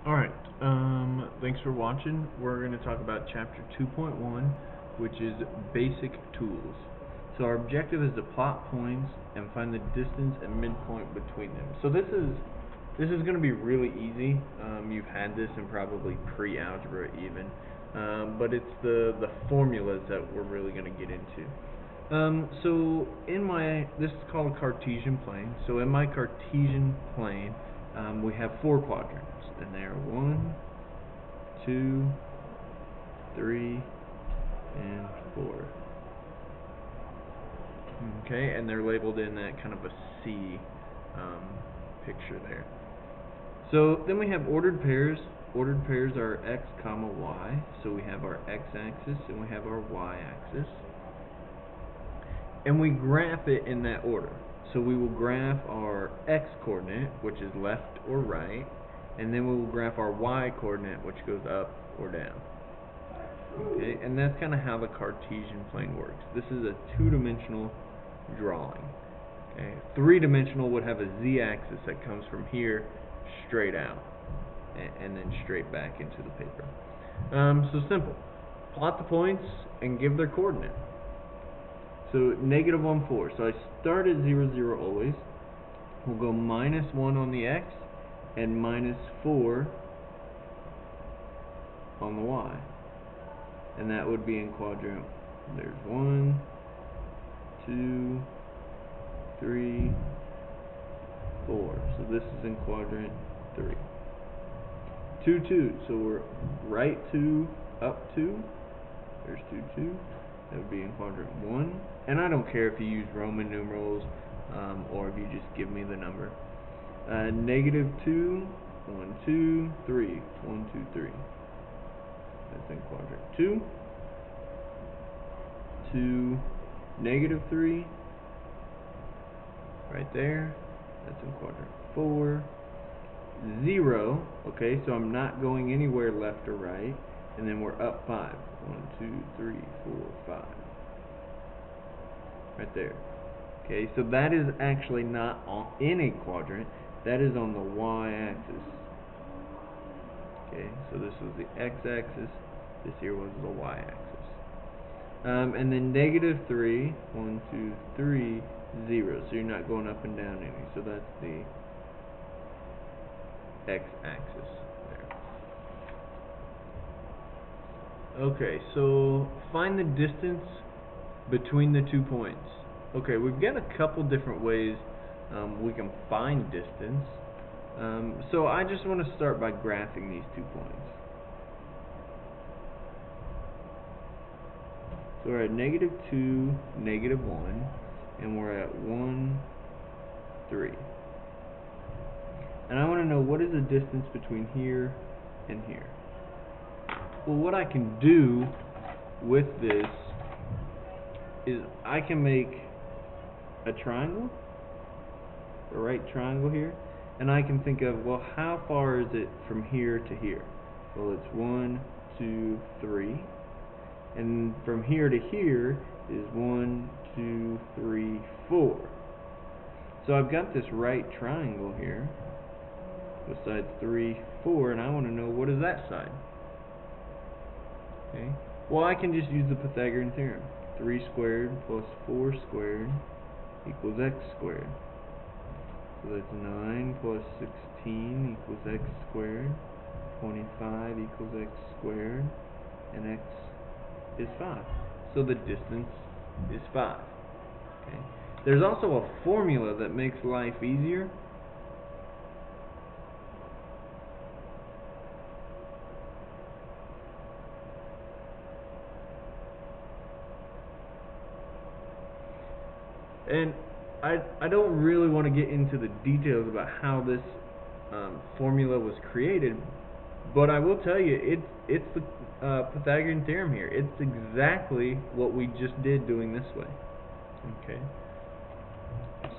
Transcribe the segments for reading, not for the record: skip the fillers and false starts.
Alright, thanks for watching. We're going to talk about Chapter 2.1, which is Basic Tools. So our objective is to plot points and find the distance and midpoint between them. So this is going to be really easy. You've had this in probably pre-algebra even, but it's the formulas that we're really going to get into. So this is called a Cartesian plane. So in my Cartesian plane, we have four quadrants, and they're 1, 2, 3, and 4. Okay, and they're labeled in that kind of a C picture there. So then we have ordered pairs. Ordered pairs are x comma y. So we have our x-axis and we have our y-axis. And we graph it in that order. So we will graph our x-coordinate, which is left or right, and then we will graph our y-coordinate, which goes up or down. Okay, and that's kind of how the Cartesian plane works. This is a two-dimensional drawing. Okay, three-dimensional would have a z-axis that comes from here straight out, and then straight back into the paper. So simple. Plot the points and give their coordinate. So negative 1, 4. So I start at 0, 0 always. We'll go minus 1 on the x and minus 4 on the y. And that would be in quadrant. There's 1, 2, 3, 4. So this is in quadrant 3. 2, 2. So we're right 2, up 2. There's 2, 2. That would be in quadrant 1. And I don't care if you use Roman numerals or if you just give me the number. Negative 2, 1, 2, 3. 1, 2, 3. That's in quadrant 2. 2, negative 3. Right there. That's in quadrant 4. 0. Okay, so I'm not going anywhere left or right. And then we're up 5. 1, 2, 3, 4, 5. Right there. Okay, so that is actually not in a quadrant. That is on the y-axis. Okay, so this was the x-axis. This here was the y-axis. And then negative 3. 1, 2, 3, 0. So you're not going up and down any. So that's the x-axis there. Okay, so find the distance between the 2 points. Okay, we've got a couple different ways we can find distance. So I just want to start by graphing these 2 points. So we're at negative 2, negative 1, and we're at 1, 3. And I want to know what is the distance between here and here. Well, what I can do with this is I can make a triangle, a right triangle here, and I can think of, well, how far is it from here to here? Well, it's 1, 2, 3, and from here to here is 1, 2, 3, 4. So I've got this right triangle here with sides 3, 4, and I want to know, what is that side? Okay. Well, I can just use the Pythagorean Theorem. 3 squared plus 4 squared equals x squared. So that's 9 plus 16 equals x squared. 25 equals x squared. And x is 5. So the distance is 5. Okay. There's also a formula that makes life easier. And I don't really want to get into the details about how this formula was created, but I will tell you it's the Pythagorean Theorem here. It's exactly what we just did doing this way. Okay.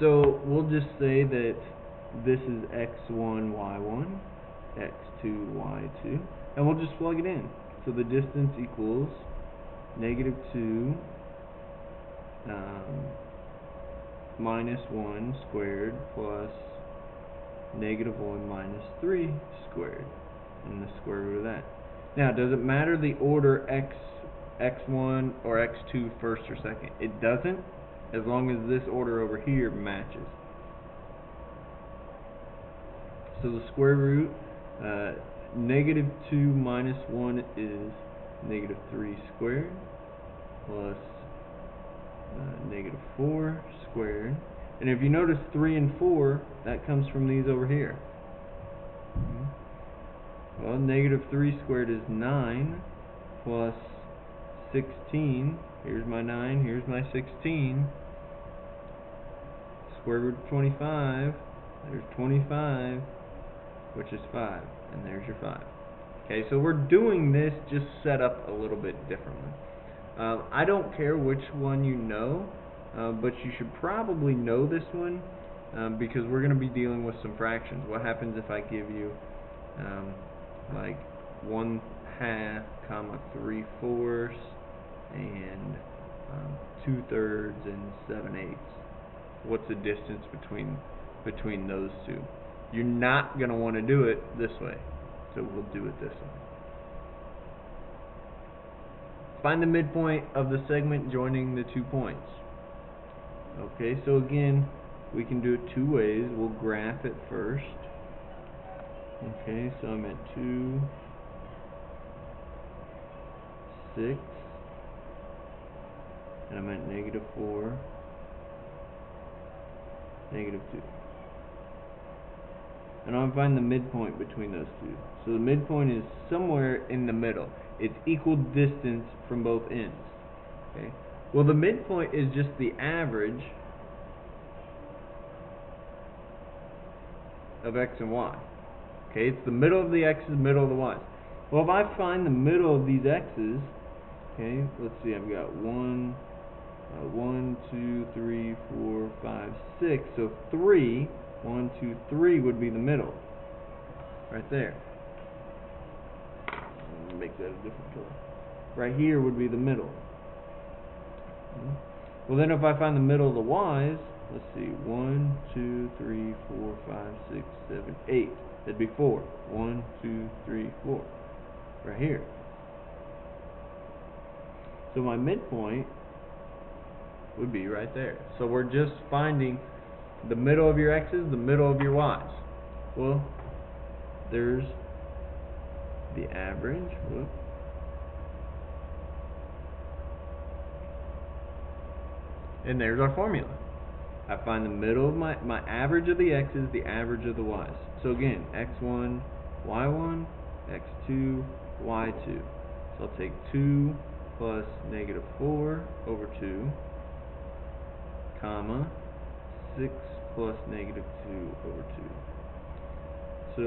So we'll just say that this is x1, y1, x2, y2, and we'll just plug it in. So the distance equals negative 2 minus 1 squared plus negative 1 minus 3 squared. and the square root of that. Now, does it matter the order x1 or x2 first or second? It doesn't, as long as this order over here matches. So the square root, negative 2 minus 1 is negative 3 squared, plus negative 4 squared. And if you notice 3 and 4, that comes from these over here. Well, negative 3 squared is 9, plus 16. Here's my 9, here's my 16. Square root of 25, there's 25, which is 5, and there's your 5. Okay, so we're doing this just set up a little bit differently. I don't care which one you know, but you should probably know this one, because we're going to be dealing with some fractions. What happens if I give you like 1/2, 3/4, and 2/3 and 7/8? What's the distance between those two? You're not going to want to do it this way, so we'll do it this way. Find the midpoint of the segment joining the 2 points. Okay, so again, we can do it 2 ways. We'll graph it first. Okay, so I'm at 2, 6, and I'm at negative 4, negative 2. And I'll find the midpoint between those two. So the midpoint is somewhere in the middle. It's equal distance from both ends. Okay. Well, the midpoint is just the average of x and y. Okay, it's the middle of the x's, middle of the y's. Well, if I find the middle of these x's, okay, let's see, I've got 1, 2, 3, 4, 5, 6. So 3, 1, 2, 3 would be the middle, right there. Make that a different color. Right here would be the middle. Well, then if I find the middle of the y's, let's see, 1, 2, 3, 4, 5, 6, 7, 8. That'd be 4. 1, 2, 3, 4. Right here. So my midpoint would be right there. So we're just finding the middle of your x's, the middle of your y's. Well, there's the average. Whoop. And there's our formula. I find the middle of my average of the x's, the average of the y's. So again, x1, y1, x2, y2. So I'll take 2 plus negative 4 over 2, comma, 6 plus negative 2 over 2. So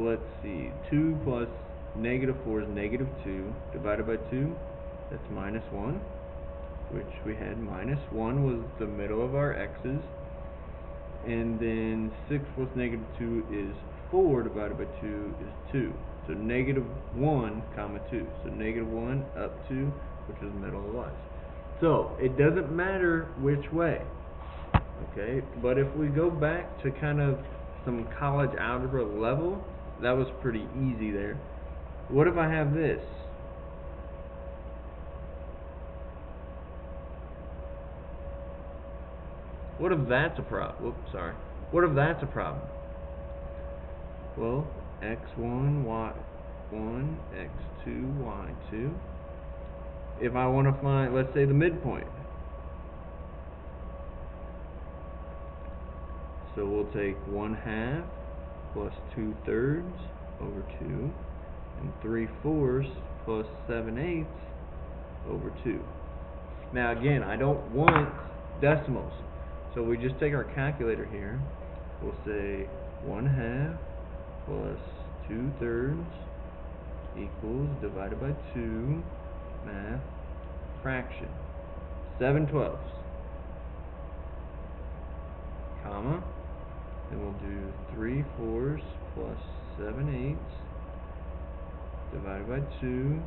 let's see, 2 plus negative 4 is negative 2, divided by 2, that's minus 1, which we had minus 1 was the middle of our x's, and then 6 plus negative 2 is 4, divided by 2 is 2. So negative 1, comma 2. So negative 1 up 2, which is the middle of the y's. So it doesn't matter which way. Okay, but if we go back to kind of some college algebra level, that was pretty easy there. What if I have this? What if that's a problem? Whoops, sorry. What if that's a problem? Well, x1, y1, x2, y2. If I want to find, let's say, the midpoint. So we'll take 1/2 plus 2/3 over 2, and 3/4 plus 7/8 over 2. Now again, I don't want decimals, so we just take our calculator here. We'll say 1/2 plus 2/3 equals, divided by 2, math, fraction, 7/12, comma, then we'll do 3/4 plus 7/8 divided by 2,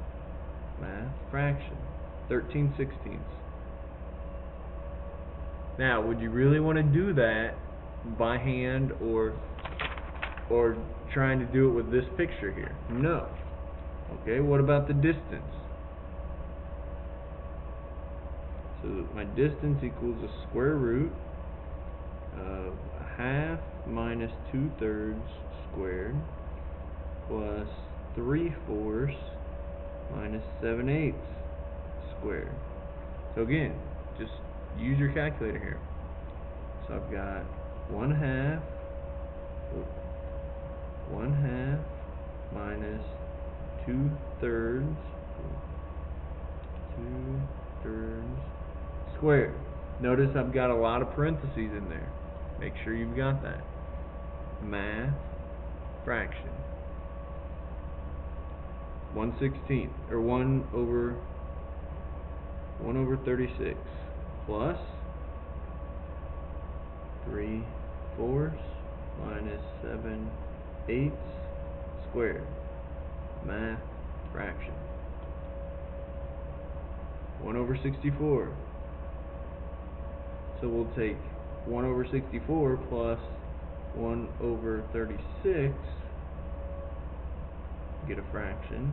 math, fraction, 13/16. Now, would you really want to do that by hand, or or trying to do it with this picture here? No. Okay, what about the distance? So my distance equals the square root of 1/2 minus 2/3 squared plus 3/4 minus 7/8 squared. So again, just use your calculator here. So I've got 1/2 minus 2/3 squared. Notice I've got a lot of parentheses in there. Make sure you've got that. Math fraction. 1/16 or 1 over 36 plus 3/4 minus 7/8 squared. Math fraction. 1 over 64. So we'll take 1 over 64 plus 1 over 36, get a fraction.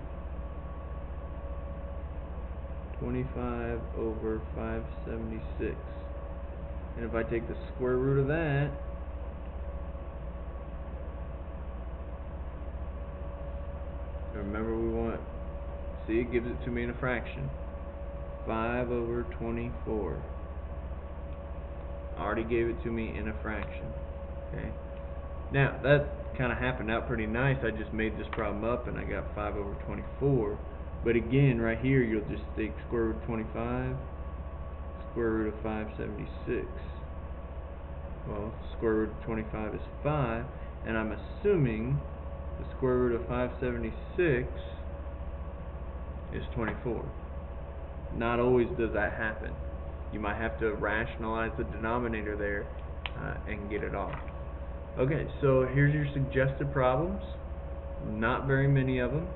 25 over 576. And if I take the square root of that, remember we want, see, it gives it to me in a fraction. 5 over 24. Already gave it to me in a fraction. Okay. Now that kind of happened out pretty nice. I just made this problem up and I got 5 over 24. But again, right here you'll just take square root of 25, square root of 576. Well, square root of 25 is 5, and I'm assuming the square root of 576 is 24. Not always does that happen. You might have to rationalize the denominator there and get it off. Okay, so here's your suggested problems. Not very many of them.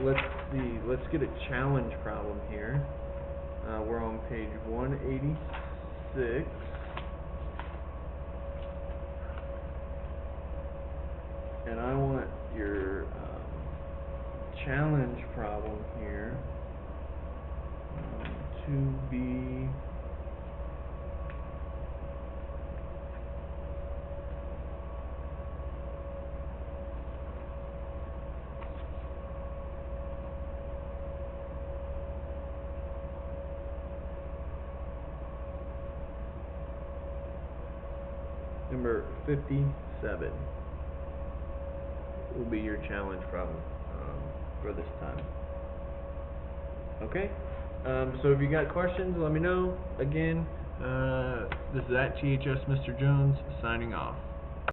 Let's see. Let's get a challenge problem here. We're on page 186. And I want your challenge problem here to be number 57. Will be your challenge problem for this time. Okay? So if you got questions, let me know. Again, this is at THS Mr. Jones signing off.